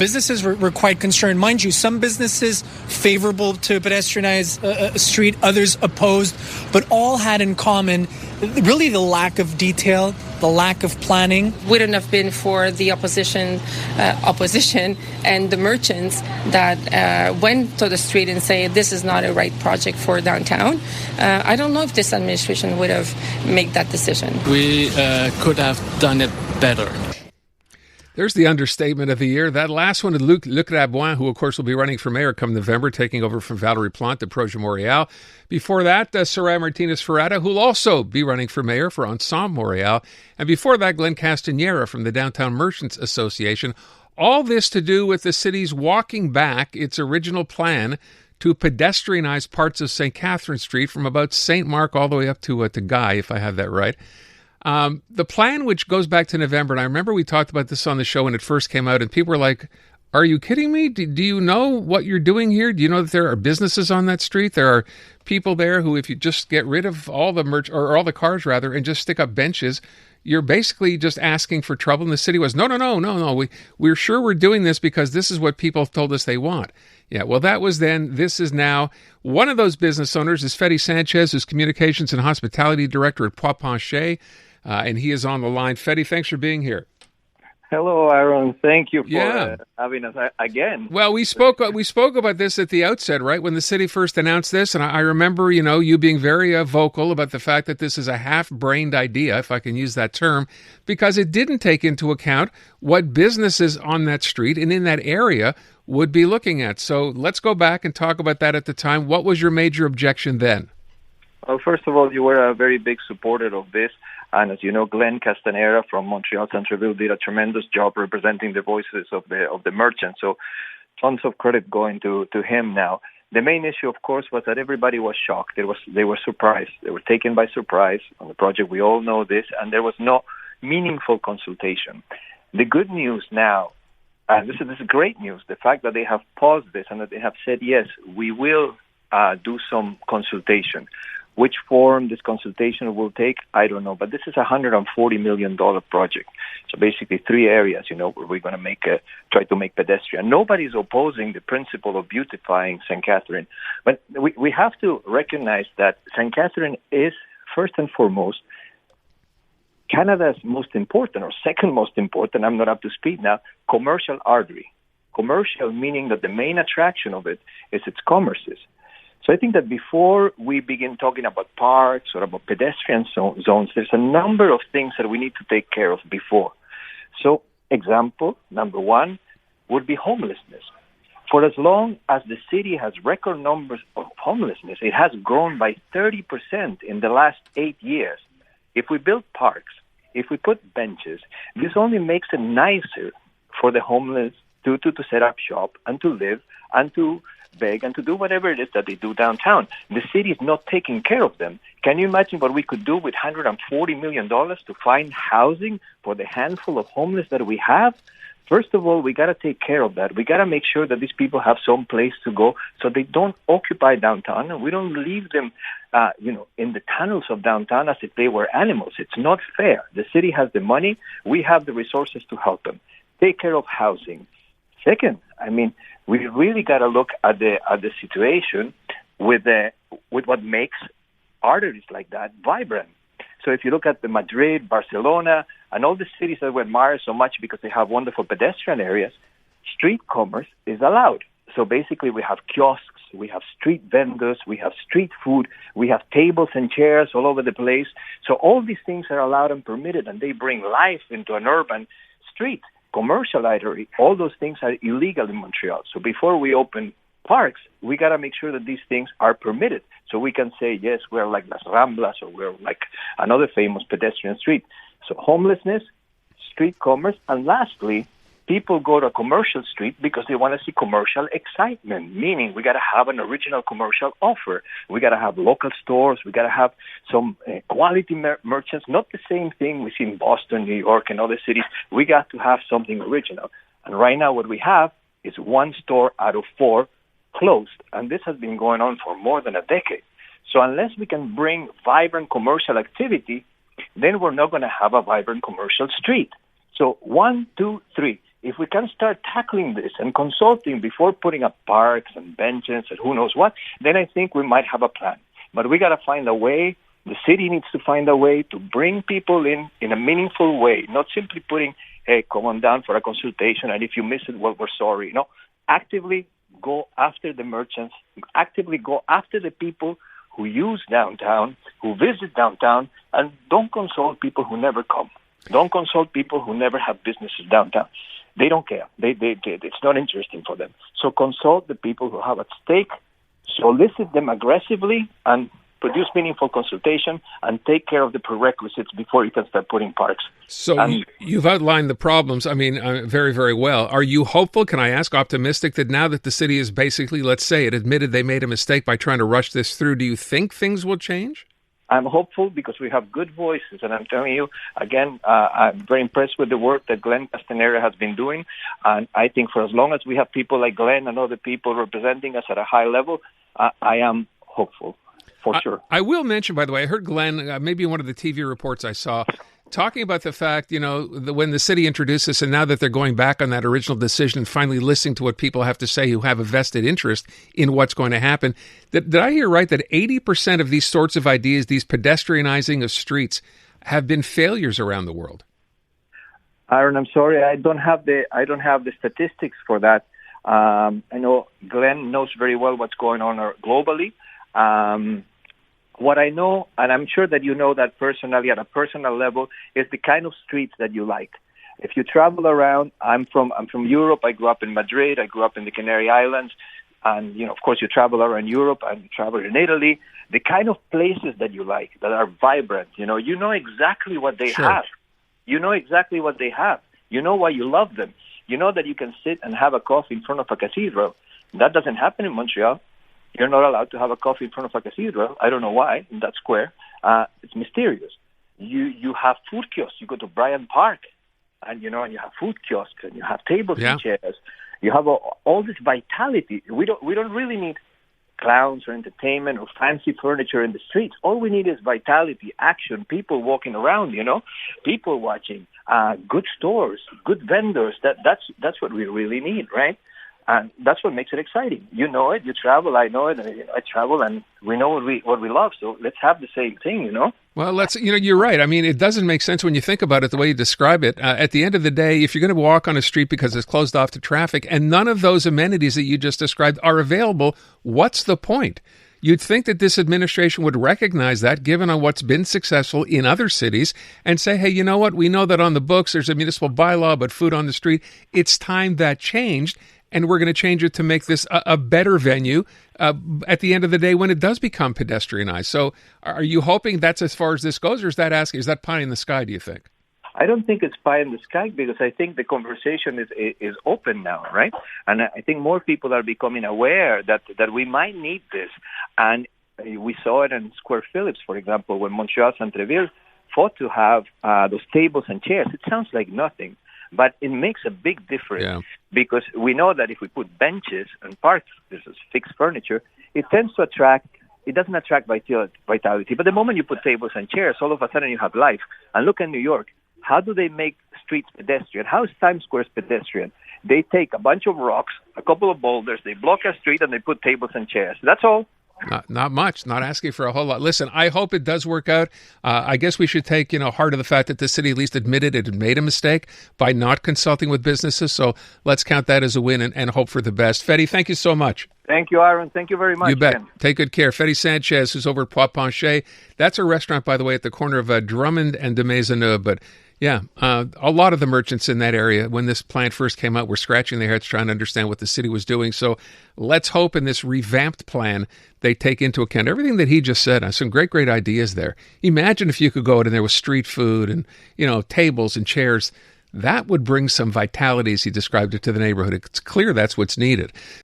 businesses were quite concerned. Mind you, some businesses favorable to pedestrianize a street, others opposed, but all had in common really the lack of detail, the lack of planning. Wouldn't have been for the opposition and the merchants that went to the street and say this is not a right project for downtown. I don't know if this administration would have made that decision. We could have done it better. There's the understatement of the year. That last one, Luc Laboin, who, of course, will be running for mayor come November, taking over from Valérie Plante at Projet Montréal. Before that, Soraya Martinez-Ferrada, who will also be running for mayor for Ensemble Montréal. And before that, Glenn Castanera from the Downtown Merchants Association. All this to do with the city's walking back its original plan to pedestrianize parts of Ste-Catherine Street from about St. Mark all the way up to Guy, if I have that right. The plan, which goes back to November, and I remember we talked about this on the show when it first came out, and people were like, are you kidding me? Do you know what you're doing here? Do you know that there are businesses on that street? There are people there who, if you just get rid of all the or all the cars, rather, and just stick up benches, you're basically just asking for trouble. And the city was, no. We're sure we're doing this because this is what people told us they want. Yeah, well, that was then. This is now. One of those business owners is Federico Sanchez, who's Communications and Hospitality Director at Pois Penché. And he is on the line. Fedi, thanks for being here. Hello, Aaron. Thank you for having us again. Well, we spoke about this at the outset, right? When the city first announced this, and I remember, you being very vocal about the fact that this is a half-brained idea, if I can use that term, because it didn't take into account what businesses on that street and in that area would be looking at. So let's go back and talk about that at the time. What was your major objection then? Well, first of all, you were a very big supporter of this. And as you know, Glenn Castanera from Montreal Centreville did a tremendous job representing the voices of the merchants. So tons of credit going to him now. The main issue, of course, was that everybody was shocked. They were surprised. They were taken by surprise on the project. We all know this. And there was no meaningful consultation. The good news now, and this is great news, the fact that they have paused this and that they have said, yes, we will do some consultation. Which form this consultation will take, I don't know. But this is a $140 million project. So basically 3 areas, where we're going to try to make pedestrian. Nobody's opposing the principle of beautifying St. Catherine. But we have to recognize that St. Catherine is, first and foremost, Canada's most important, or second most important, I'm not up to speed now, commercial artery. Commercial meaning that the main attraction of it is its commerces. So I think that before we begin talking about parks or about pedestrian zones, there's a number of things that we need to take care of before. So example, number 1, would be homelessness. For as long as the city has record numbers of homelessness, it has grown by 30% in the last 8 years. If we build parks, if we put benches, this only makes it nicer for the homeless to set up shop and to live and to beg and to do whatever it is that they do downtown. The city is not taking care of them. Can you imagine what we could do with $140 million to find housing for the handful of homeless that we have? First of all, we got to take care of that. We got to make sure that these people have some place to go so they don't occupy downtown and we don't leave them, in the tunnels of downtown as if they were animals. It's not fair. The city has the money. We have the resources to help them. Take care of housing. Second, we really got to look at the situation with what makes arteries like that vibrant. So if you look at the Madrid, Barcelona, and all the cities that we admire so much because they have wonderful pedestrian areas, street commerce is allowed. So basically we have kiosks, we have street vendors, we have street food, we have tables and chairs all over the place. So all these things are allowed and permitted, and they bring life into an urban street. Commercial artery, all those things are illegal in Montreal. So before we open parks, we got to make sure that these things are permitted. So we can say, yes, we're like Las Ramblas or we're like another famous pedestrian street. So homelessness, street commerce, and lastly, people go to a commercial street because they want to see commercial excitement, meaning we got to have an original commercial offer. We got to have local stores. We got to have some quality merchants, not the same thing we see in Boston, New York, and other cities. We got to have something original. And right now what we have is 1 store out of 4 closed, and this has been going on for more than a decade. So unless we can bring vibrant commercial activity, then we're not going to have a vibrant commercial street. So 1, 2, 3. if we can start tackling this and consulting before putting up parks and benches and who knows what, then I think we might have a plan. But we got to find a way. The city needs to find a way to bring people in a meaningful way, not simply putting, hey, come on down for a consultation, and if you miss it, well, we're sorry. No, actively go after the merchants, actively go after the people who use downtown, who visit downtown, and don't consult people who never come. Don't consult people who never have businesses downtown. They don't care. It's not interesting for them. So consult the people who have at stake, solicit them aggressively, and produce meaningful consultation, and take care of the prerequisites before you can start putting parks. So you've outlined the problems, very, very well. Are you hopeful, can I ask, optimistic, that now that the city is basically, let's say, it admitted they made a mistake by trying to rush this through, do you think things will change? I'm hopeful because we have good voices, and I'm telling you, again, I'm very impressed with the work that Glenn Castanera has been doing, and I think for as long as we have people like Glenn and other people representing us at a high level, I am hopeful, for sure. I will mention, by the way, I heard Glenn, maybe in one of the TV reports I saw, talking about the fact, when the city introduced this and now that they're going back on that original decision and finally listening to what people have to say who have a vested interest in what's going to happen, did I hear right that 80% of these sorts of ideas, these pedestrianizing of streets, have been failures around the world? Aaron, I'm sorry, I don't have the statistics for that. I know Glenn knows very well what's going on globally. What I know, and I'm sure that you know that personally, at a personal level, is the kind of streets that you like. If you travel around, I'm from Europe. I grew up in Madrid. I grew up in the Canary Islands. And, of course, you travel around Europe and you travel in Italy. The kind of places that you like, that are vibrant, you know exactly what they have. You know exactly what they have. You know why you love them. You know that you can sit and have a coffee in front of a cathedral. That doesn't happen in Montreal. You're not allowed to have a coffee in front of a cathedral. I don't know why, in that square. It's mysterious. You have food kiosks. You go to Bryant Park, and you have food kiosks, and you have tables and chairs. You have all this vitality. We don't really need clowns or entertainment or fancy furniture in the streets. All we need is vitality, action, people walking around, people watching, good stores, good vendors. That's what we really need, right? And that's what makes it exciting. You know it, you travel, I know it, I travel, and we know what we love. So let's have the same thing, Well, you're right. I mean, it doesn't make sense when you think about it the way you describe it. At the end of the day, if you're going to walk on a street because it's closed off to traffic and none of those amenities that you just described are available, what's the point? You'd think that this administration would recognize that, given on what's been successful in other cities, and say, hey, you know what? We know that on the books there's a municipal bylaw about food on the street. It's time that changed. And we're going to change it to make this a better venue at the end of the day when it does become pedestrianized. So are you hoping that's as far as this goes, or is that pie in the sky, do you think? I don't think it's pie in the sky because I think the conversation is open now, right? And I think more people are becoming aware that we might need this. And we saw it in Square Phillips, for example, when Montreal Centreville fought to have those tables and chairs. It sounds like nothing. But it makes a big difference because we know that if we put benches and parks, this is fixed furniture, it tends to it doesn't attract vitality. But the moment you put tables and chairs, all of a sudden you have life. And look at New York. How do they make streets pedestrian? How is Times Square pedestrian? They take a bunch of rocks, a couple of boulders, they block a street, and they put tables and chairs. That's all. Not much, not asking for a whole lot. Listen, I hope it does work out. I guess we should take, heart of the fact that the city at least admitted it had made a mistake by not consulting with businesses. So let's count that as a win and hope for the best. Fedi, thank you so much. Thank you, Aaron. Thank you very much. You bet. Take good care. Federico Sanchez, who's over at Pois Penché. That's a restaurant, by the way, at the corner of Drummond and de Maisonneuve. But yeah, a lot of the merchants in that area, when this plan first came out, were scratching their heads trying to understand what the city was doing. So let's hope in this revamped plan they take into account everything that he just said. Some great ideas there. Imagine if you could go out and there was street food and, tables and chairs. That would bring some vitality, as he described it, to the neighborhood. It's clear that's what's needed.